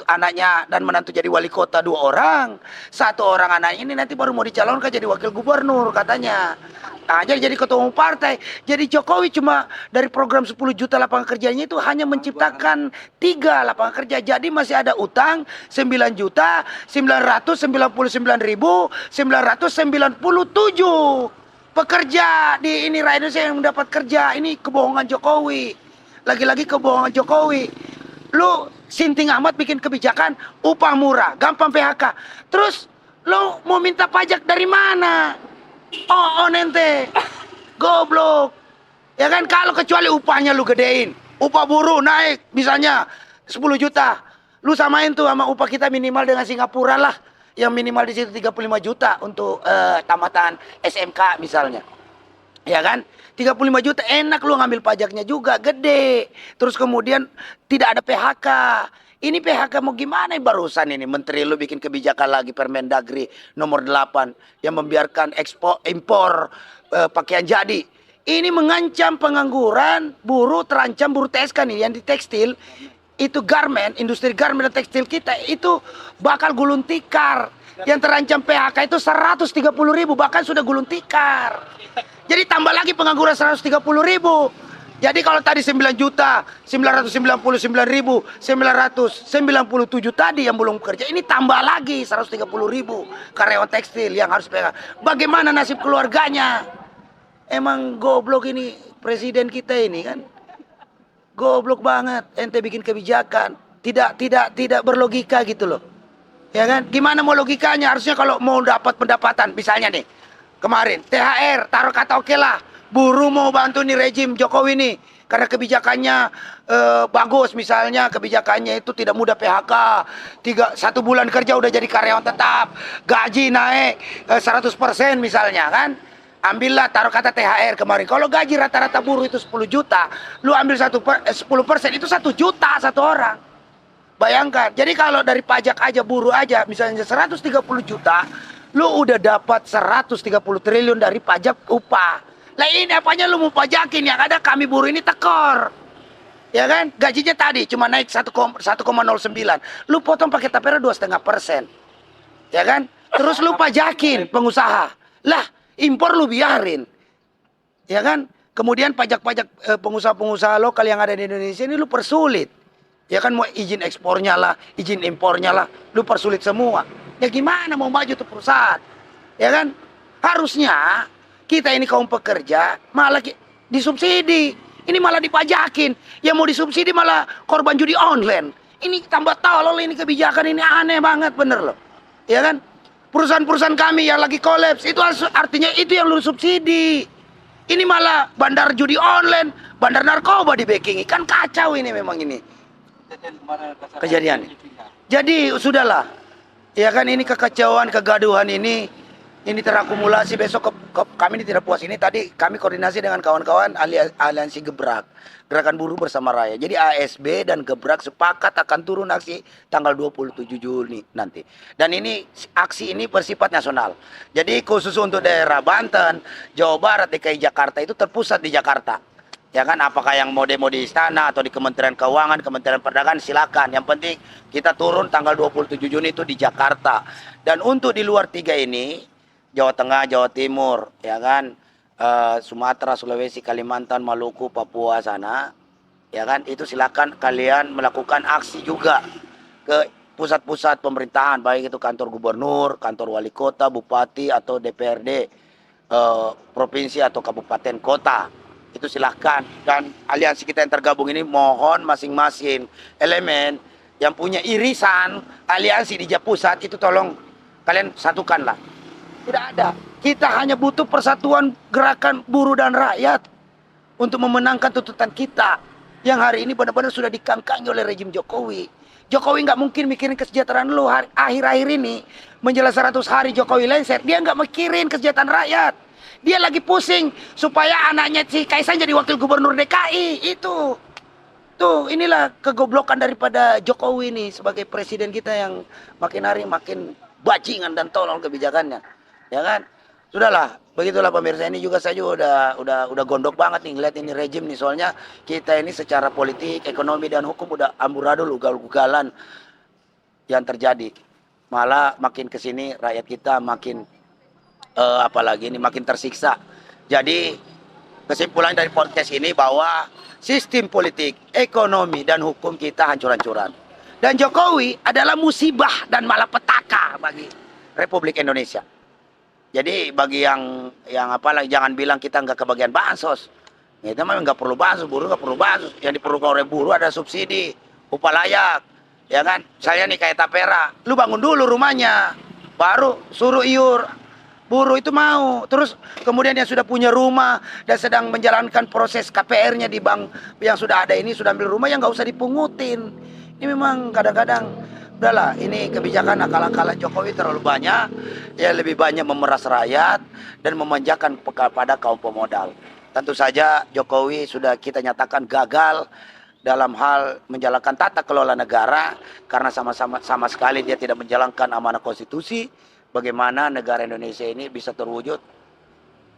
anaknya dan menantu jadi wali kota 2 orang, 1 orang anaknya ini nanti baru mau dicalonkan jadi wakil gubernur katanya. Nah, jadi ketua umum partai. Jadi Jokowi cuma dari program 10 juta lapangan kerjanya itu hanya menciptakan 3 lapangan kerja. Jadi masih ada utang 9.999.997 pekerja di ini rakyat Indonesia yang mendapat kerja. Ini kebohongan Jokowi. Lagi-lagi kebohongan Jokowi. Lu sinting amat bikin kebijakan upah murah, gampang PHK. Terus lu mau minta pajak dari mana? Oh nente goblok. Ya kan kalau kecuali upahnya lu gedein. Upah buruh naik misalnya 10 juta. Lu samain tuh sama upah kita minimal dengan Singapura lah. Yang minimal di situ 35 juta untuk tamatan SMK misalnya. Ya kan? 35 juta enak lu ngambil pajaknya juga gede. Terus kemudian tidak ada PHK. Ini PHK mau gimana barusan ini menteri lu bikin kebijakan lagi Permendagri nomor 8 yang membiarkan impor pakaian jadi. Ini mengancam pengangguran, buruh terancam, buruh TSK nih yang di tekstil itu garment, industri garment dan tekstil kita itu bakal gulung tikar. Yang terancam PHK itu 130.000 bahkan sudah gulung tikar. Jadi tambah lagi pengangguran 130.000. Jadi kalau tadi 9.999.997 tadi yang belum bekerja, ini tambah lagi 130.000 karyawan tekstil yang harus PHK. Bagaimana nasib keluarganya? Emang goblok ini presiden kita ini kan. Goblok banget ente bikin kebijakan. Tidak berlogika gitu loh. Ya kan? Gimana mau logikanya? Harusnya kalau mau dapat pendapatan misalnya nih. Kemarin THR taruh kata oke lah. Buruh mau bantu nih rejim Jokowi nih. karena kebijakannya bagus, misalnya kebijakannya itu tidak mudah PHK, 1 bulan kerja udah jadi karyawan tetap, gaji naik 100% misalnya kan. Ambillah taruh kata THR kemarin. Kalau gaji rata-rata buruh itu 10 juta, lu ambil 10% itu 1 juta satu orang. Bayangkan. Jadi kalau dari pajak aja buruh aja misalnya 130 juta, lu udah dapat 130 triliun dari pajak upah. Lah ini apanya lu mau pajakin, yang ada kami buruh ini tekor. Ya kan? Gajinya tadi cuma naik 1,09. Lu potong pakai tapera 2,5%. Ya kan? Terus lu pajakin pengusaha. Lah, impor lu biarin. Ya kan? Kemudian pajak-pajak pengusaha-pengusaha lokal yang ada di Indonesia ini lu persulit. Ya kan, mau izin ekspornya lah, izin impornya lah, lu persulit semua. Ya gimana mau maju tuh perusahaan? Ya kan? Harusnya kita ini kaum pekerja malah disubsidi. Ini malah dipajakin. Yang mau disubsidi malah korban judi online. Ini tambah tolol, ini kebijakan ini aneh banget, bener loh. Ya kan? Perusahaan-perusahaan kami yang lagi kolaps, itu artinya itu yang lu subsidi. Ini malah bandar judi online, bandar narkoba di backingi. Kan kacau ini memang ini. Kejadian. Jadi sudahlah. Ya kan, ini kekacauan, kegaduhan ini terakumulasi. Besok kami ini tidak puas. Ini tadi kami koordinasi dengan kawan-kawan aliansi Gebrak, Gerakan Buruh Bersama Rakyat. Jadi ASB dan Gebrak sepakat akan turun aksi tanggal 27 Juni nanti. Dan ini aksi ini bersifat nasional. Jadi khusus untuk daerah Banten, Jawa Barat, DKI Jakarta itu terpusat di Jakarta. Ya kan, apakah yang mau demo di istana atau di Kementerian Keuangan, Kementerian Perdagangan, silakan. Yang penting kita turun tanggal 27 Juni itu di Jakarta. Dan untuk di luar 3 ini, Jawa Tengah, Jawa Timur, ya kan, Sumatera, Sulawesi, Kalimantan, Maluku, Papua sana, ya kan, itu silakan kalian melakukan aksi juga ke pusat-pusat pemerintahan, baik itu kantor gubernur, kantor wali kota, bupati atau DPRD provinsi atau kabupaten kota. Itu silahkan. Dan aliansi kita yang tergabung ini mohon masing-masing elemen yang punya irisan aliansi di pusat itu tolong kalian satukanlah. Tidak ada. Kita hanya butuh persatuan gerakan buruh dan rakyat untuk memenangkan tuntutan kita yang hari ini benar-benar sudah dikangkangi oleh rejim Jokowi. Jokowi nggak mungkin mikirin kesejahteraan lu akhir-akhir ini. Menjelang 100 hari Jokowi lengser, dia nggak mikirin kesejahteraan rakyat. Dia lagi pusing supaya anaknya si Kaisang jadi wakil gubernur DKI. Itu. Tuh, inilah kegoblokan daripada Jokowi ini sebagai presiden kita yang makin hari makin bajingan dan tolol kebijakannya. Ya kan? Sudahlah, begitulah pemirsa, ini juga saya juga udah gondok banget nih ngeliat ini rejim nih, soalnya kita ini secara politik, ekonomi dan hukum udah amburadul, ugal-ugalan yang terjadi. Malah makin kesini rakyat kita makin apalagi ini makin tersiksa. Jadi kesimpulan dari podcast ini bahwa sistem politik, ekonomi dan hukum kita hancur-hancuran. Dan Jokowi adalah musibah dan malapetaka bagi Republik Indonesia. Jadi bagi yang apalagi jangan bilang kita nggak kebagian bansos. Kita memang nggak perlu bansos, buruh nggak perlu bansos. Yang diperlukan oleh buruh ada subsidi, upah layak, ya kan? Saya nih kayak Tapera, lu bangun dulu rumahnya, baru suruh iur. Buruh itu mau. Terus kemudian yang sudah punya rumah dan sedang menjalankan proses KPR-nya di bank yang sudah ada ini, sudah ambil rumah, yang nggak usah dipungutin. Ini memang kadang-kadang udahlah, ini kebijakan akal-akalan Jokowi terlalu banyak. Ya lebih banyak memeras rakyat dan memanjakan kepada kaum pemodal. Tentu saja Jokowi sudah kita nyatakan gagal dalam hal menjalankan tata kelola negara karena sama sekali dia tidak menjalankan amanah konstitusi. Bagaimana negara Indonesia ini bisa terwujud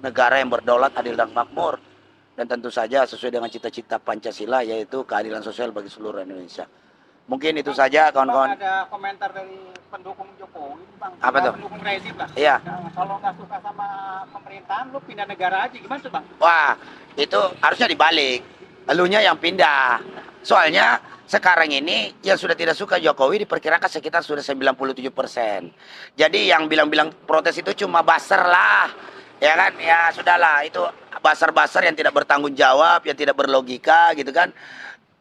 negara yang berdaulat, adil dan makmur, dan tentu saja sesuai dengan cita-cita Pancasila, yaitu keadilan sosial bagi seluruh Indonesia. Mungkin itu saja kawan-kawan. Ada komentar dari pendukung Jokowi, Bang. Apa tuh? Pendukung rezim lah. Iya. Kalau nggak suka sama pemerintahan, lu pindah negara aja, gimana tuh, Bang? Wah, itu harusnya dibalik. Elunya yang pindah. Soalnya sekarang ini yang sudah tidak suka Jokowi diperkirakan sekitar sudah 97%. Jadi yang bilang-bilang protes itu cuma baser lah. Ya kan? Ya sudahlah, itu basar-basar yang tidak bertanggung jawab, yang tidak berlogika gitu kan.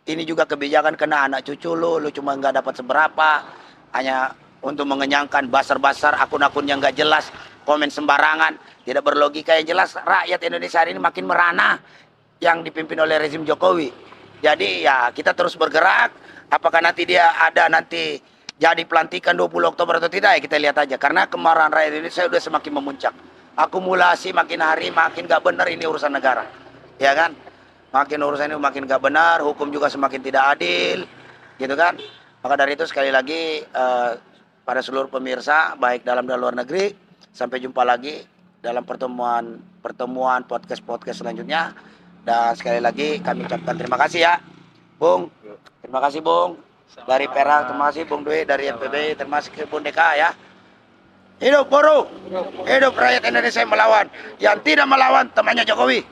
Ini juga kebijakan kena anak cucu lu cuma nggak dapat seberapa. Hanya untuk mengenyangkan basar-basar, akun-akun yang nggak jelas, komen sembarangan, tidak berlogika. Yang jelas rakyat Indonesia hari ini makin merana. yang dipimpin oleh rezim Jokowi. Jadi ya kita terus bergerak. Apakah nanti dia ada nanti jadi pelantikan 20 Oktober atau tidak, ya kita lihat aja. Karena kemarahan rakyat Indonesia sudah semakin memuncak. Akumulasi makin hari makin gak benar, ini urusan negara. Ya kan? Makin urusan ini makin gak benar, hukum juga semakin tidak adil. Gitu kan? Maka dari itu sekali lagi pada seluruh pemirsa baik dalam dan luar negeri, sampai jumpa lagi dalam pertemuan podcast selanjutnya. Dan sekali lagi kami ucapkan terima kasih ya Bung, terima kasih Bung dari Perak, terima kasih Bung Dwi dari MPB, terima kasih Bung Deka ya. Hidup buruh, hidup rakyat Indonesia yang melawan, yang tidak melawan temannya Jokowi.